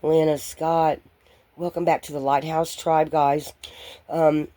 Lana Scott. Welcome back to the Lighthouse Tribe, guys. Um,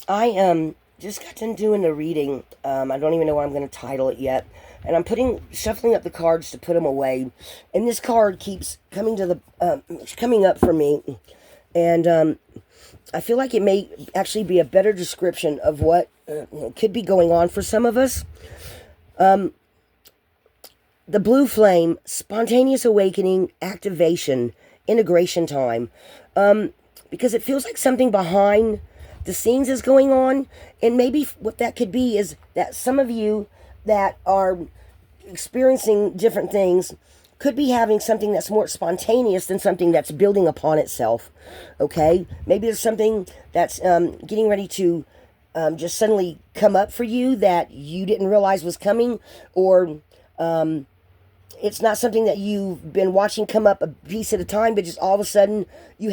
I just got done doing the reading. I don't even know what I'm going to title it yet, and I'm shuffling up the cards to put them away. And this card keeps coming up for me, and I feel like it may actually be a better description of what could be going on for some of us. The blue flame, spontaneous awakening, activation, integration time. Because it feels like something behind the scenes is going on. And maybe what that could be is that some of you that are experiencing different things could be having something that's more spontaneous than something that's building upon itself. Okay? Maybe there's something that's getting ready to just suddenly come up for you that you didn't realize was coming, or it's not something that you've been watching come up a piece at a time, but just all of a sudden you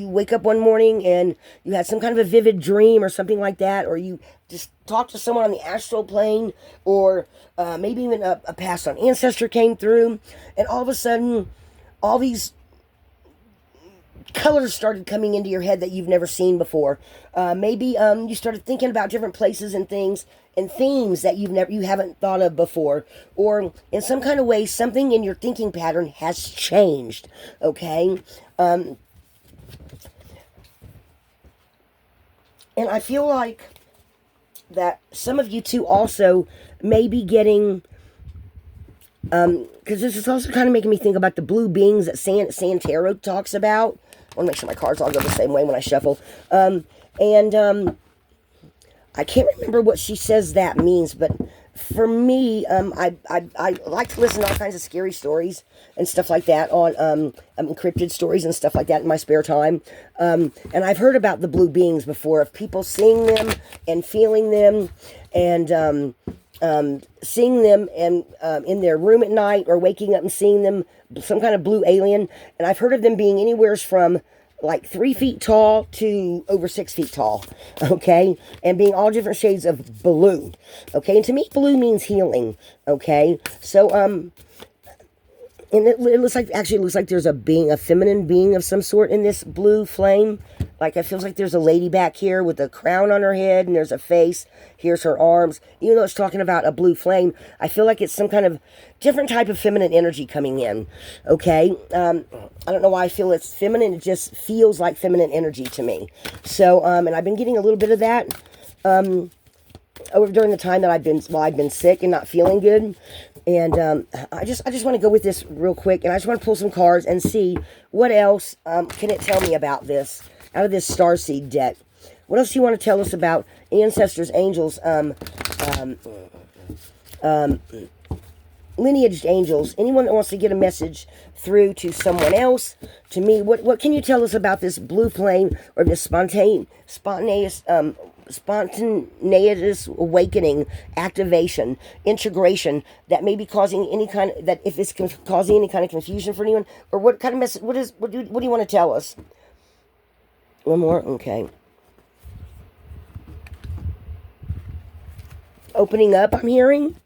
wake up one morning and you had some kind of a vivid dream or something like that, or you just talked to someone on the astral plane, or maybe even a past on ancestor came through, and all of a sudden all these colors started coming into your head that you've never seen before. Maybe you started thinking about different places and things and themes that you haven't thought of before, or in some kind of way something in your thinking pattern has changed. Okay, and I feel like that some of you too also may be getting, because this is also kind of making me think about the blue beings that Santero talks about. I want to make sure my cards all go the same way when I shuffle. And I can't remember what she says that means, but for me, I like to listen to all kinds of scary stories and stuff like that on encrypted stories and stuff like that in my spare time. And I've heard about the blue beings before, of people seeing them and feeling them, and seeing them and in their room at night, or waking up and seeing them, some kind of blue alien. And I've heard of them being anywhere from like 3 feet tall to over 6 feet tall, okay, and being all different shades of blue, okay. And to me, blue means healing, okay. So and it looks like, actually it looks like there's a feminine being of some sort in this blue flame. Like, it feels like there's a lady back here with a crown on her head, and there's a face. Here's her arms. Even though it's talking about a blue flame, I feel like it's some kind of different type of feminine energy coming in. Okay, I don't know why I feel it's feminine. It just feels like feminine energy to me. So, and I've been getting a little bit of that over during the time that I've been sick and not feeling good. And I just want to go with this real quick, and I just want to pull some cards and see what else can it tell me about this out of this Starseed deck. What else do you want to tell us about ancestors, angels, lineaged angels, anyone that wants to get a message through to someone else, to me? What can you tell us about this blue flame, or this spontaneous awakening, activation, integration, that may be causing any kind of, that if it's causing any kind of confusion for anyone, or what kind of message, what do you want to tell us? One more. Okay. Opening up, I'm hearing.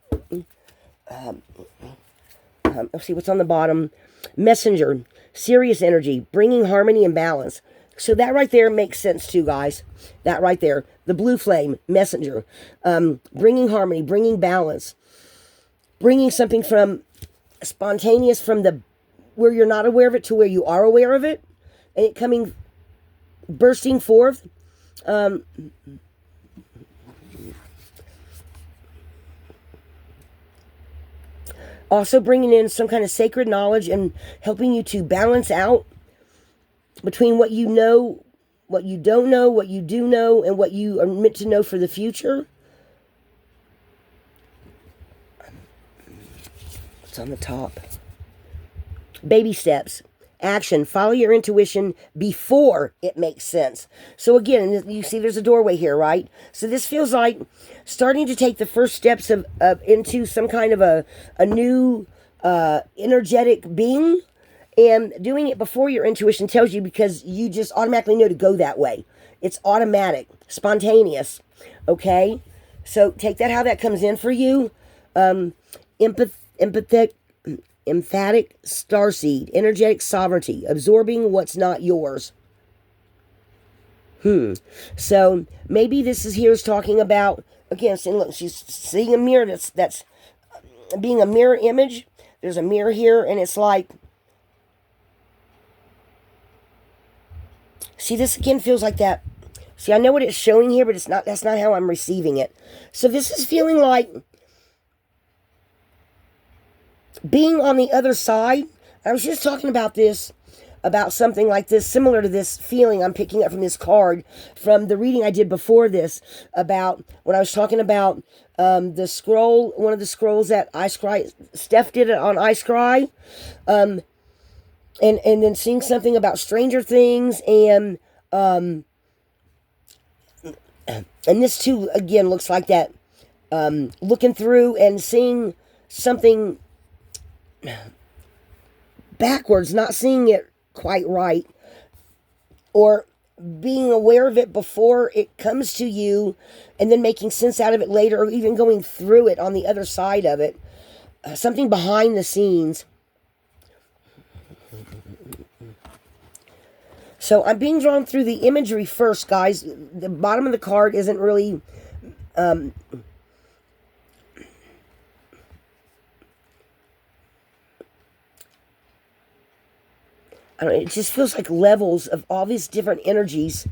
Let's see what's on the bottom. Messenger, serious energy, bringing harmony and balance. So that right there makes sense too, guys. That right there. The blue flame, messenger, bringing harmony, bringing balance, bringing something from spontaneous, from the where you're not aware of it to where you are aware of it, and it coming, bursting forth. Also bringing in some kind of sacred knowledge and helping you to balance out between what you know, what you don't know, what you do know, and what you are meant to know for the future. What's on the top? Baby steps. Action. Follow your intuition before it makes sense. So again, you see there's a doorway here, right? So this feels like starting to take the first steps of into some kind of a new energetic being, and doing it before your intuition tells you, because you just automatically know to go that way. It's automatic, spontaneous, okay? So take that how that comes in for you. Empathic, emphatic starseed, energetic sovereignty, absorbing what's not yours. So maybe this is here is talking about, again, saying, look, she's seeing a mirror that's being a mirror image. There's a mirror here, and it's like, see, this again feels like that. See, I know what it's showing here, but that's not how I'm receiving it. So this is feeling like being on the other side. I was just talking about this, about something like this, similar to this feeling I'm picking up from this card, from the reading I did before this, about when I was talking about the scroll, one of the scrolls that Steph did it on iScry, and then seeing something about Stranger Things, and this too, again, looks like that, looking through and seeing something backwards, not seeing it quite right, or being aware of it before it comes to you, and then making sense out of it later, or even going through it on the other side of it. Something behind the scenes. So I'm being drawn through the imagery first, guys. The bottom of the card isn't really I don't know, it just feels like levels of all these different energies,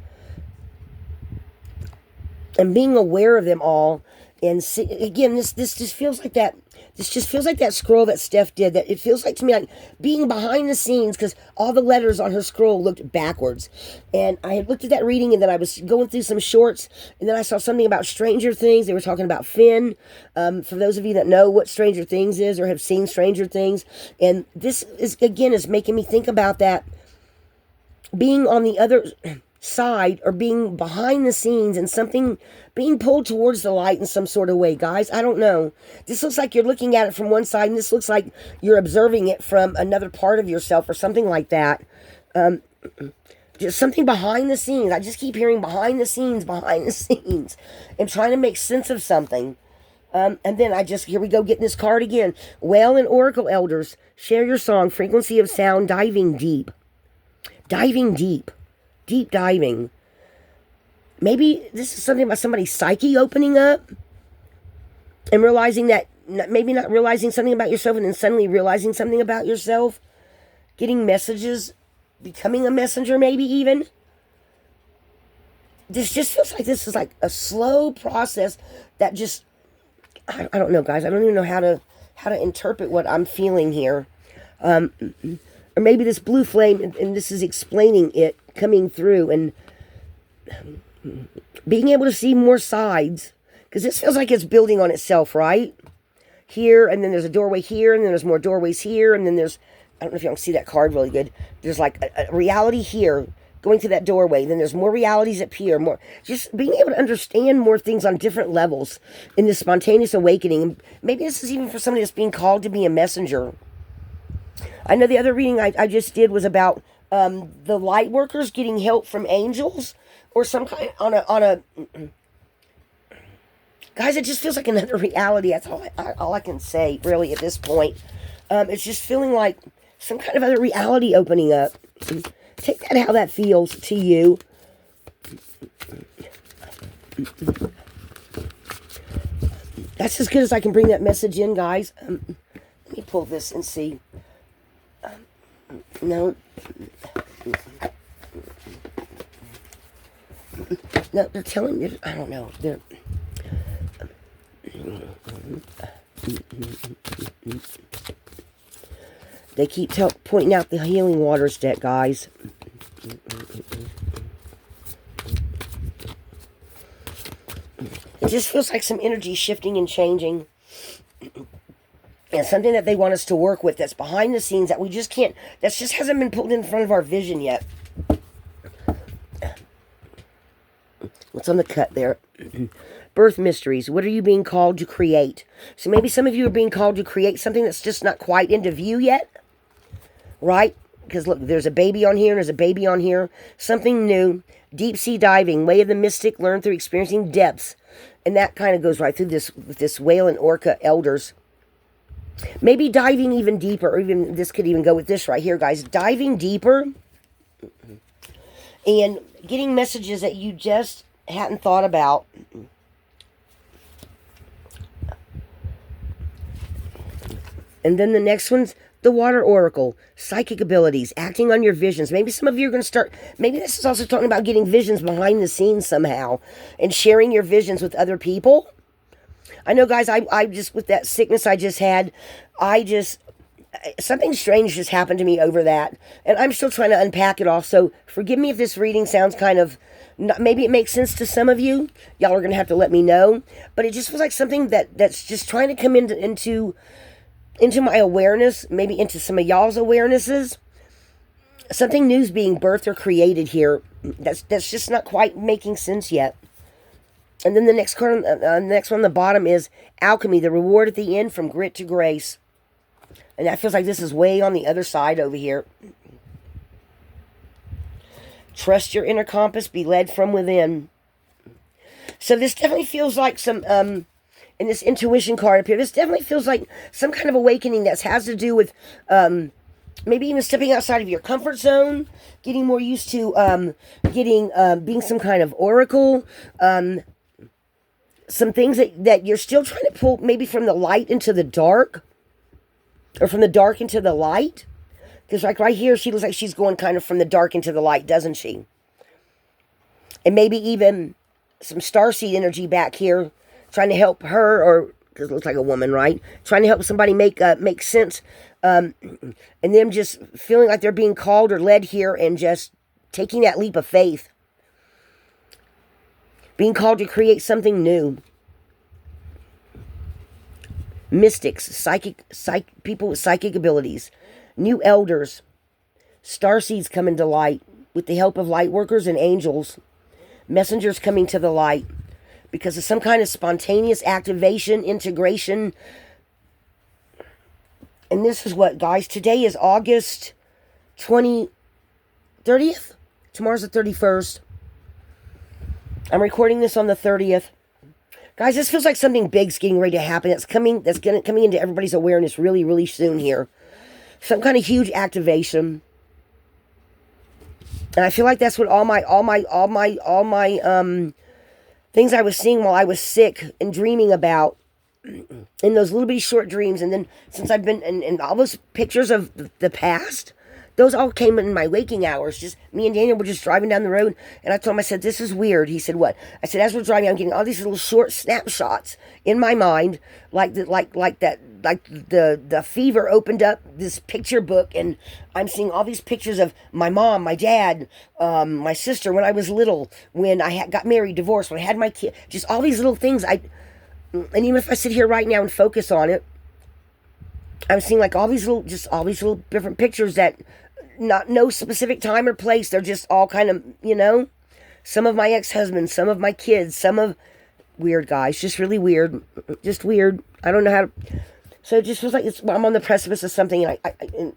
and being aware of them all. And see, again, this just feels like that. This just feels like that scroll that Steph did. That it feels like to me like being behind the scenes, because all the letters on her scroll looked backwards. And I had looked at that reading, and then I was going through some shorts, and then I saw something about Stranger Things. They were talking about Finn. For those of you that know what Stranger Things is or have seen Stranger Things, and this is again is making me think about that, being on the other side, or being behind the scenes, and something being pulled towards the light in some sort of way, guys. I don't know. This looks like you're looking at it from one side, and this looks like you're observing it from another part of yourself, or something like that. Just something behind the scenes. I just keep hearing behind the scenes, and trying to make sense of something. And then here we go, getting this card again. Whale and Oracle Elders, share your song, frequency of sound, diving deep. Diving deep. Deep diving. Maybe this is something about somebody's psyche opening up, and realizing that, maybe not realizing something about yourself, and then suddenly realizing something about yourself. Getting messages, becoming a messenger, maybe even. This just feels like this is like a slow process that just, I don't know, guys. I don't even know how to interpret what I'm feeling here. Or maybe this blue flame, and this is explaining it coming through, and being able to see more sides, because this feels like it's building on itself, right? Here, and then there's a doorway here, and then there's more doorways here, and then there's, I don't know if you can see that card really good. There's like a reality here, going to that doorway. Then there's more realities up here. More, just being able to understand more things on different levels in this spontaneous awakening. Maybe this is even for somebody that's being called to be a messenger. I know the other reading I just did was about the light workers getting help from angels, or some kind on a guys, it just feels like another reality. That's all I can say really at this point. It's just feeling like some kind of other reality opening up. Take that how that feels to you. That's as good as I can bring that message in, guys. Let me pull this and see. No, they're telling me, I don't know. They keep pointing out the healing waters deck, guys. It just feels like some energy shifting and changing. And something that they want us to work with that's behind the scenes that we just can't, that just hasn't been pulled in front of our vision yet. What's on the cut there? Birth mysteries. What are you being called to create? So maybe some of you are being called to create something that's just not quite into view yet. Right? Because look, there's a baby on here, and there's a baby on here. Something new. Deep sea diving. Way of the mystic. Learn through experiencing depths. And that kind of goes right through this with this whale and orca elders. Maybe diving even deeper, or even this could even go with this right here, guys. Diving deeper and getting messages that you just hadn't thought about. And then the next one's the Water Oracle. Psychic abilities, acting on your visions. Maybe some of you are going to start, maybe this is also talking about getting visions behind the scenes somehow and sharing your visions with other people. I know, guys, I just, with that sickness I just had, something strange just happened to me over that. And I'm still trying to unpack it all. So forgive me if this reading sounds kind of, maybe it makes sense to some of you. Y'all are going to have to let me know. But it just feels like something that's just trying to come into my awareness, maybe into some of y'all's awarenesses. Something new's being birthed or created here. That's just not quite making sense yet. And then the next card, next one on the bottom is Alchemy, the reward at the end from grit to grace. And that feels like this is way on the other side over here. Trust your inner compass, be led from within. So this definitely feels like some, in this intuition card up here, this definitely feels like some kind of awakening that has to do with, maybe even stepping outside of your comfort zone, getting more used to, being some kind of oracle, some things that you're still trying to pull maybe from the light into the dark, or from the dark into the light. Because like right here, she looks like she's going kind of from the dark into the light, doesn't she? And maybe even some starseed energy back here, trying to help her, or, because it looks like a woman, right? Trying to help somebody make sense, and them just feeling like they're being called or led here, and just taking that leap of faith. Being called to create something new. Mystics, people with psychic abilities. New elders. Starseeds coming to light with the help of light workers and angels. Messengers coming to the light because of some kind of spontaneous activation, integration. And this is what, guys? Today is August 30th? Tomorrow's the 31st. I'm recording this on the 30th. Guys, this feels like something big's getting ready to happen. Coming into everybody's awareness really, really soon here. Some kind of huge activation. And I feel like that's what all my things I was seeing while I was sick and dreaming about in those little bitty short dreams. And then since I've been in all those pictures of the past, those all came in my waking hours. Just me and Daniel were just driving down the road, and I told him, I said, this is weird. He said, what? I said, as we're driving, I'm getting all these little short snapshots in my mind, like the fever opened up this picture book, and I'm seeing all these pictures of my mom, my dad, my sister when I was little, when I got married, divorced, when I had my kid, just all these little things. And even if I sit here right now and focus on it, I'm seeing like all these little different pictures that no specific time or place. They're just all kind of, some of my ex-husbands, some of my kids, some of weird, guys, just really weird, just weird. I don't know how to, so it just feels like I'm on the precipice of something, and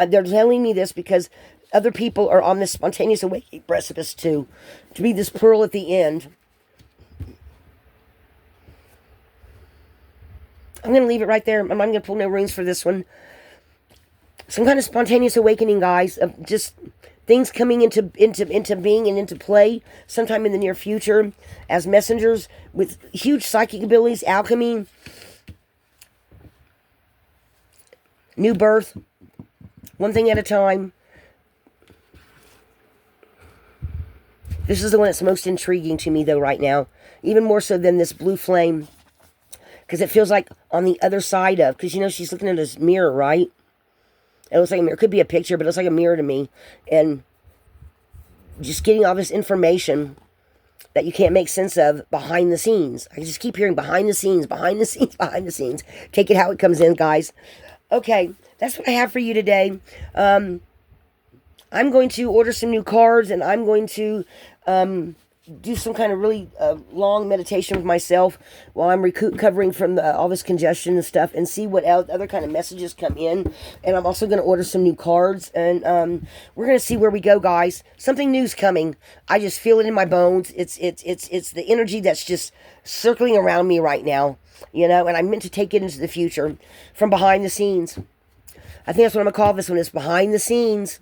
they're telling me this because other people are on this spontaneous awakening precipice too, to be this pearl at the end. I'm going to leave it right there. I'm not going to pull no runes for this one. Some kind of spontaneous awakening, guys, of just things coming into being and into play sometime in the near future as messengers with huge psychic abilities, alchemy, new birth, one thing at a time. This is the one that's most intriguing to me, though, right now. Even more so than this blue flame. Because it feels like on the other side of, because she's looking at this mirror, right? It looks like a mirror. It could be a picture, but it looks like a mirror to me. And just getting all this information that you can't make sense of behind the scenes. I just keep hearing behind the scenes, behind the scenes, behind the scenes. Take it how it comes in, guys. Okay, that's what I have for you today. I'm going to order some new cards, and I'm going to do some kind of really long meditation with myself while I'm recovering from all this congestion and stuff, and see what other kind of messages come in. And I'm also going to order some new cards, and we're going to see where we go, guys. Something new's coming. I just feel it in my bones. It's the energy that's just circling around me right now, you know. And I'm meant to take it into the future from behind the scenes. I think that's what I'm going to call this one. Is behind the scenes.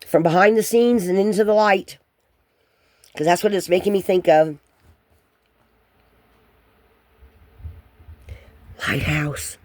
From behind the scenes and into the light. Because that's what it's making me think of. Lighthouse.